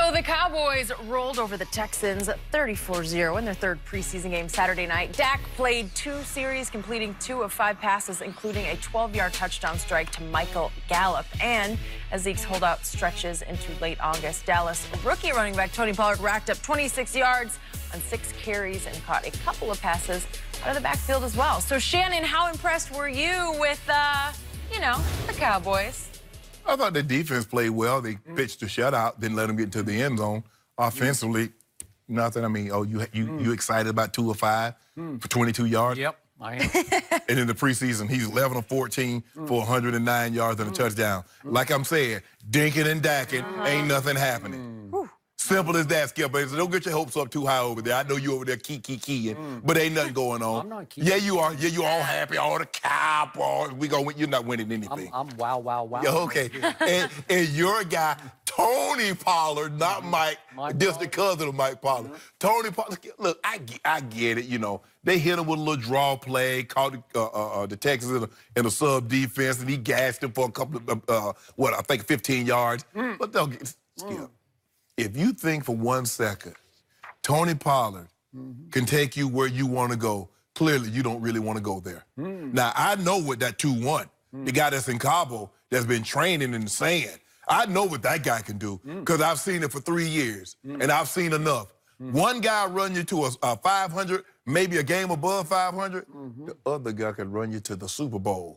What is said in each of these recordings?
So the Cowboys rolled over the Texans 34-0 in their third preseason game Saturday night. Dak played 2 series, completing 2 of 5 passes, including a 12-yard touchdown strike to Michael Gallup. And as Zeke's holdout stretches into late August, Dallas rookie running back Tony Pollard racked up 26 yards on 6 carries and caught a couple of passes out of the backfield as well. So, Shannon, how impressed were you with, the Cowboys? I thought the defense played well. They pitched the shutout, didn't let them get into the end zone. Offensively, nothing. I mean, you excited about 2 of 5 for 22 yards? Yep, I am. And in the preseason, he's 11 of 14 for 109 yards and a touchdown. Like I'm saying, dinking and dacking, ain't nothing happening. Simple as that, Skip. But don't get your hopes up too high over there. I know you over there keying, but ain't nothing going on. I'm not keying. Yeah, you are. Yeah, you all happy. All the Cowboys. We gonna win. You're not winning anything. I'm wow. Yeah, okay. and your guy, Tony Pollard, not Mike, distant cousin of Mike Pollard. Tony Pollard. Look, I get it. You know, they hit him with a little draw play, caught the Texans in a sub defense, and he gassed him for a couple of I think 15 yards. But they'll get Skip. If you think for 1 second Tony Pollard can take you where you want to go, clearly you don't really want to go there. Now, I know what that 2-1, the guy that's in Cabo that's been training in the sand, I know what that guy can do because I've seen it for 3 years, and I've seen enough. One guy run you to a 500, maybe a game above 500. The other guy can run you to the Super Bowl,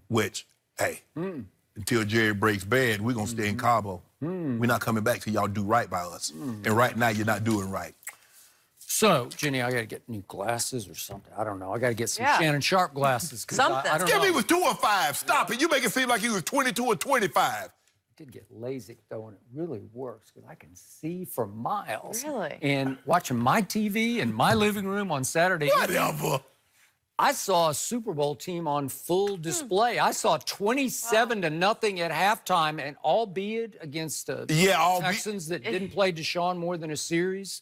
which, hey, until Jerry breaks bad, we're going to stay in Cabo. We're not coming back till y'all do right by us. And right now, you're not doing right. So, Jenny, I got to get new glasses or something. I don't know. I got to get some Shannon Sharp glasses. Something. I don't Skip, know. he was 2 of 5. Stop it. You make it seem like he was 22 or 25. I did get LASIK, though, and it really works because I can see for miles. Really? And watching my TV in my living room on Saturday Whatever. I saw a Super Bowl team on full display. I saw 27-0 at halftime, and albeit against the Texans that didn't play Deshaun more than a series.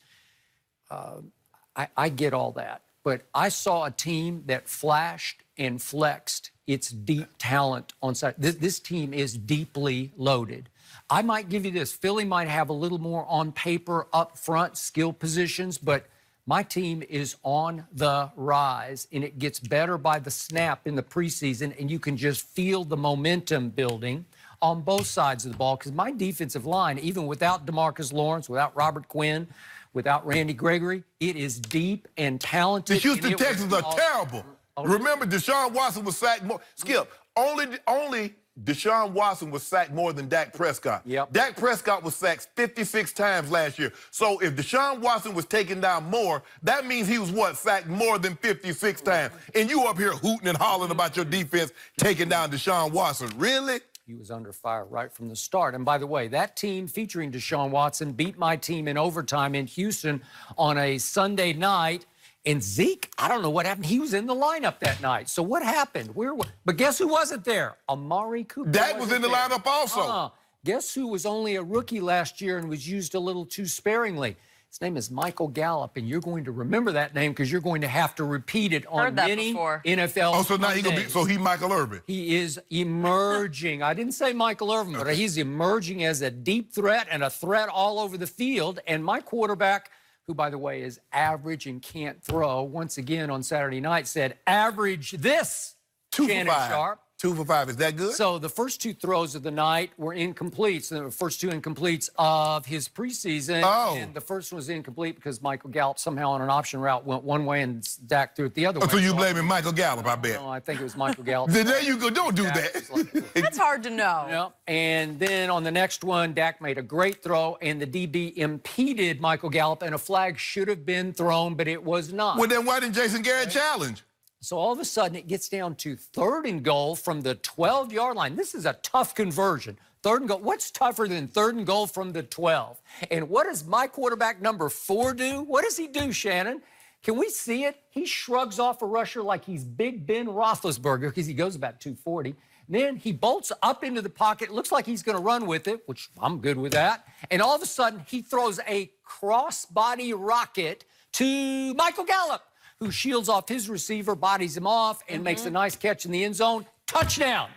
I get all that. But I saw a team that flashed and flexed its deep talent on side. This team is deeply loaded. I might give you this. Philly might have a little more on paper up front, skill positions, but my team is on the rise, and it gets better by the snap in the preseason, and you can just feel the momentum building on both sides of the ball because my defensive line, even without DeMarcus Lawrence, without Robert Quinn, without Randy Gregory, it is deep and talented. The Houston Texans are terrible. Remember, Deshaun Watson was sacked more. Skip, only Deshaun Watson was sacked more than Dak Prescott. Yep. Dak Prescott was sacked 56 times last year. So if Deshaun Watson was taken down more, that means he was, sacked more than 56 times. And you up here hooting and hollering about your defense taking down Deshaun Watson. Really? He was under fire right from the start. And by the way, that team featuring Deshaun Watson beat my team in overtime in Houston on a Sunday night. And Zeke, I don't know what happened. He was in the lineup that night. So what happened? But guess who wasn't there? Amari Cooper. Dak was in the lineup also. Guess who was only a rookie last year and was used a little too sparingly? His name is Michael Gallup, and you're going to remember that name because you're going to have to repeat it on many NFL. Oh, so now he's going to be, he's Michael Irvin. He is emerging. I didn't say Michael Irvin, but he's emerging as a deep threat and a threat all over the field. And my quarterback, who, by the way, is average and can't throw, once again on Saturday night said, average this, 2 Shannon for 5. Sharp. 2 for 5. Is that good? So the first 2 throws of the night were incomplete. So the first 2 incompletes of his preseason. And the first one was incomplete because Michael Gallup somehow on an option route went one way and Dak threw it the other way. So you blaming Michael Gallup, I bet. No, I think it was Michael Gallup. There you go. Don't do that. That's hard to know. Yeah. And then on the next one, Dak made a great throw, and the DB impeded Michael Gallup, and a flag should have been thrown, but it was not. Well, then why didn't Jason Garrett challenge? So all of a sudden, it gets down to 3rd and goal from the 12-yard line. This is a tough conversion. 3rd and goal. What's tougher than 3rd and goal from the 12? And what does my quarterback number 4 do? What does he do, Shannon? Can we see it? He shrugs off a rusher like he's Big Ben Roethlisberger because he goes about 240. Then he bolts up into the pocket. It looks like he's going to run with it, which I'm good with that. And all of a sudden, he throws a crossbody rocket to Michael Gallup, who shields off his receiver, bodies him off, and makes a nice catch in the end zone. Touchdown.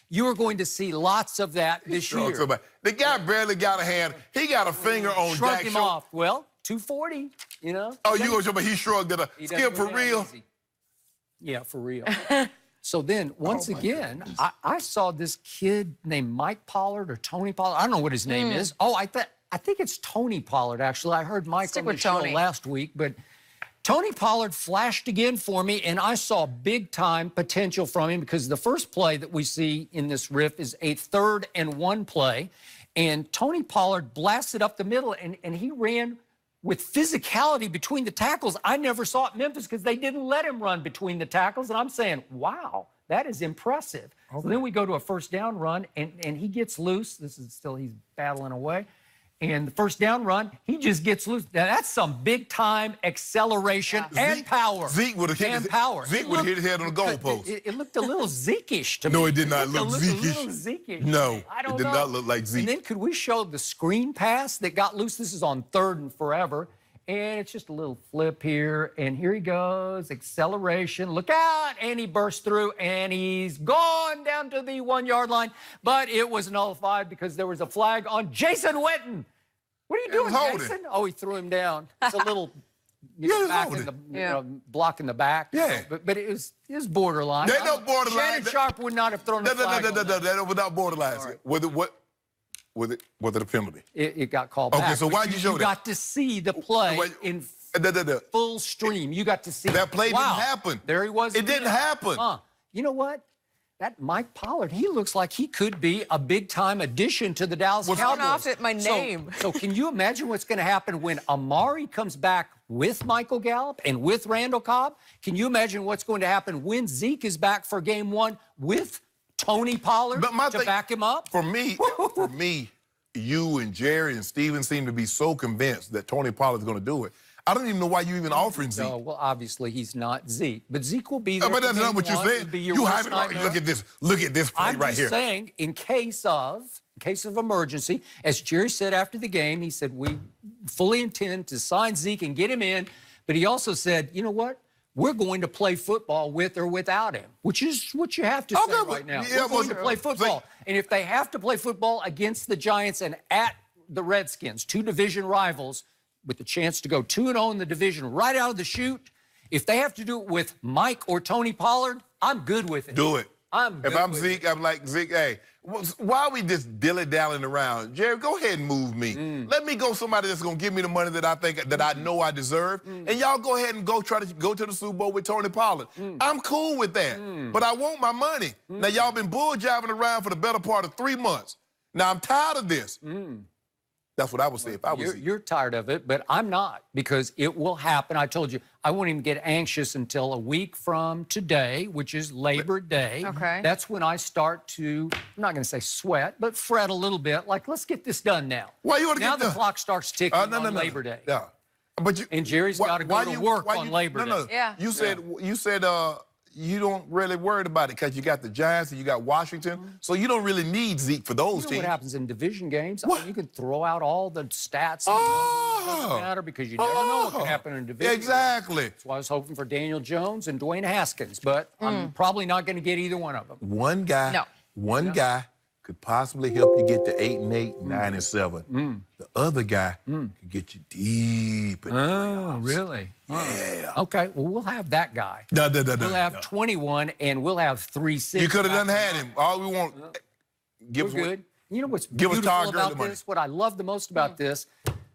You are going to see lots of that this year. The guy barely got a hand. He got a finger on Shrugged Dak's him shoulder. off. Well, 240, you know. Oh, you going to show me he shrugged at a Skip for real? Easy. Yeah, for real. So then, once again, I saw this kid named Mike Pollard or Tony Pollard. I don't know what his name is. Oh, I think it's Tony Pollard, actually. I heard Mike on the show last week, but Tony Pollard flashed again for me, and I saw big-time potential from him because the first play that we see in this riff is a 3rd and 1 play, and Tony Pollard blasted up the middle, and he ran with physicality between the tackles. I never saw at Memphis because they didn't let him run between the tackles, and I'm saying, wow, that is impressive. Okay. So then we go to a 1st down run, and he gets loose. This is still, he's battling away. And the 1st down run, he just gets loose. Now, that's some big-time acceleration and power. Zeke would have hit his head on the goalpost. It looked a little Zeke-ish to me. No, it did not look Zeke-ish. A little Zeke-ish. No, it did not look like Zeke. And then could we show the screen pass that got loose? This is on 3rd and forever. And it's just a little flip here. And here he goes, acceleration. Look out. And he bursts through, and he's gone down to the 1-yard line. But it was nullified because there was a flag on Jason Witten. What are you doing, Jason? Oh, he threw him down. It's a little back in the, block in the back. Yeah. But it was borderline. There's no borderline. Shannon Sharp would not have thrown a flag. That was not borderline. Right. Was it a penalty? It got called back. Okay, so why'd you show that? You got to see the play in full stream. You got to see that play didn't happen. There he was. It didn't happen. You know what? That Mike Pollard, he looks like he could be a big-time addition to the Dallas Cowboys. Off at my name. So can you imagine what's going to happen when Amari comes back with Michael Gallup and with Randall Cobb? Can you imagine what's going to happen when Zeke is back for game 1 with Tony Pollard to back him up? For me, you and Jerry and Steven seem to be so convinced that Tony Pollard is going to do it. I don't even know why you even offering Zeke. No, well, obvesily he's not Zeke, but Zeke will be there. But that's not what you're saying. You have it. Look at this play right here. I'm saying, in case of emergency, as Jerry said after the game, he said we fully intend to sign Zeke and get him in, but he also said, you know what? We're going to play football with or without him, which is what you have to say right now. We're going to play football. And if they have to play football against the Giants and at the Redskins, 2 division rivals, with the chance to go 2-0 in the division right out of the chute, if they have to do it with Mike or Tony Pollard, I'm good with it. Do it. If I'm Zeke, I'm like, Zeke, hey, why are we just dilly-dallying around? Jerry, go ahead and move me. Let me go somebody that's going to give me the money that I know I deserve. And y'all go ahead and try to go to the Super Bowl with Tony Pollard. I'm cool with that. But I want my money. Now, y'all been bull-jiving around for the better part of 3 months. Now, I'm tired of this. That's what I would say if I was Zeke. You're tired of it, but I'm not, because it will happen. I told you, I won't even get anxious until a week from today, which is Labor Day. Okay. That's when I start to, I'm not going to say sweat, but fret a little bit. Like, let's get this done now. Why you want to get done? Now the clock starts ticking on Labor Day. Yeah. But and Jerry's got to go to work on Labor Day. Yeah. You said you don't really worry about it because you got the Giants and you got Washington, so you don't really need Zeke for those teams. What happens in division games? I mean, you can throw out all the stats. It doesn't matter because you never know what can happen in division. Exactly. That's why I was hoping for Daniel Jones and Dwayne Haskins, but I'm probably not going to get either one of them. One guy could possibly help you get to 8-8, 9-7. The other guy could get you deep in the playoffs. Really? Yeah. Okay, well, we'll have that guy. No. We'll have 21, and we'll have 3-6. You could have done had him. All we want, give us good. You know what's give beautiful us about this? What I love the most about this,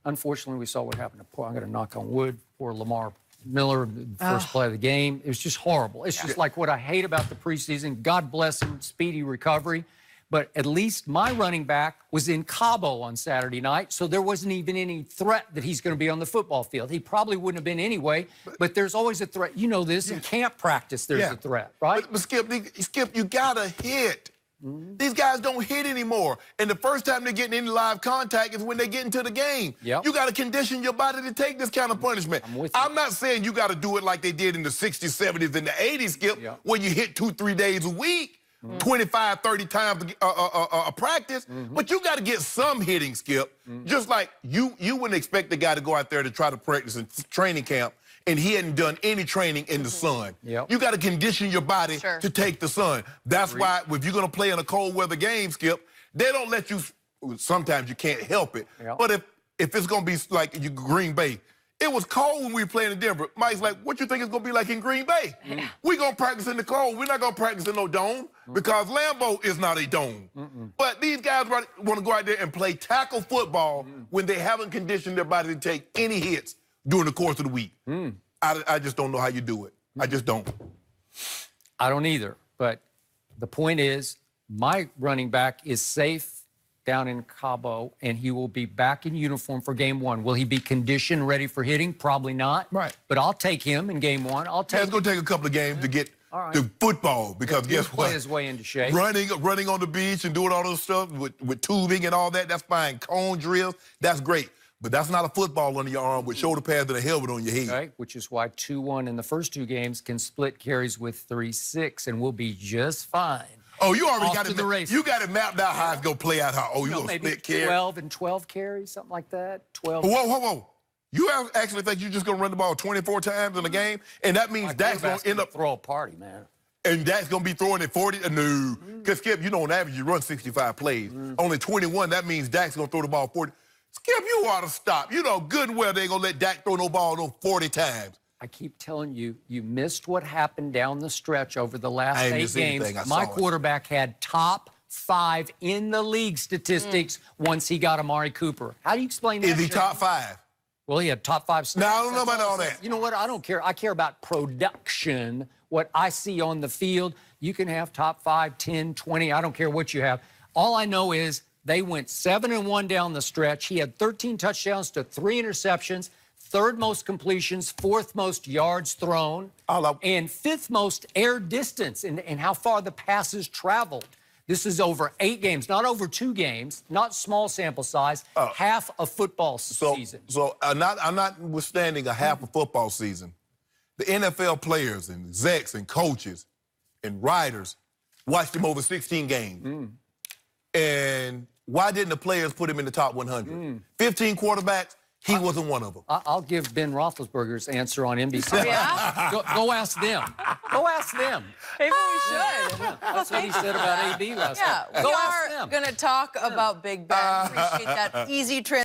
unfortunately, we saw what happened to poor, I'm going to knock on wood, poor Lamar Miller, the first play of the game. It was just horrible. It's just like what I hate about the preseason. God bless him, speedy recovery. But at least my running back was in Cabo on Saturday night, so there wasn't even any threat that he's going to be on the football field. He probably wouldn't have been anyway, but there's always a threat. You know this. In camp practice, there's a threat, right? But Skip, you got to hit. These guys don't hit anymore. And the first time they're getting any live contact is when they get into the game. Yep. You got to condition your body to take this kind of punishment. I'm not saying you got to do it like they did in the 60s, 70s, and the 80s, Skip, where you hit 2-3 days a week. 25, 30 times a practice, but you got to get some hitting, Skip. Just like you wouldn't expect the guy to go out there to try to practice in training camp and he hadn't done any training in the sun. Yep. You got to condition your body to take the sun. That's why if you're going to play in a cold weather game, Skip, they don't let you. Sometimes you can't help it. Yep. But if it's going to be like Green Bay, it was cold when we were playing in Denver. Mike's like, what you think it's going to be like in Green Bay? We're going to practice in the cold. We're not going to practice in no dome because Lambeau is not a dome. But these guys want to go out there and play tackle football when they haven't conditioned their body to take any hits during the course of the week. I just don't know how you do it. I just don't. I don't either. But the point is, my running back is safe down in Cabo, and he will be back in uniform for game 1. Will he be conditioned, ready for hitting? Probably not. Right. But I'll take him in game 1. It's going to take a couple of games to get the football because guess what? Play his way into shape. Running on the beach and doing all those stuff with tubing and all that, that's fine. Cone drills, that's great. But that's not a football under your arm with shoulder pads and a helmet on your head. Right, which is why 2-1 in the first 2 games can split carries with 3-6, and we'll be just fine. Oh, you already got it. You got it mapped out how it's gonna play out. You're gonna split carries. 12 and 12 carries, something like that. 12. Whoa! You actually think you're just gonna run the ball 24 times in a game, and that means Dak's gonna end up throw a party, man. And Dak's gonna be throwing it 40. No, because Skip, you know on average you run 65 plays. Only 21. That means Dak's gonna throw the ball 40. Skip, you ought to stop. You know good and well they ain't gonna let Dak throw no ball no 40 times. I keep telling you, you missed what happened down the stretch over the last 8 games. My quarterback had top 5 in the league statistics once he got Amari Cooper. How do you explain that? Is he top 5? Well, he had top 5 stats. No, I don't know about all that. You know what? I don't care. I care about production, what I see on the field. You can have top 5, 10, 20. I don't care what you have. All I know is they went 7-1 down the stretch. He had 13 touchdowns to 3 interceptions. 3rd most completions, 4th most yards thrown, and 5th most air distance and how far the passes traveled. This is over 8 games, not over 2 games, not small sample size, half a football season. So I'm not withstanding a half a football season. The NFL players and execs and coaches and writers watched him over 16 games. And why didn't the players put him in the top 100? 15 quarterbacks. He wasn't one of them. I'll give Ben Roethlisberger's answer on NBC. Oh, yeah? Go ask them. Go ask them. Maybe we should. That's what he said about AB last night. We are going to talk about Big Ben. Appreciate that easy transition.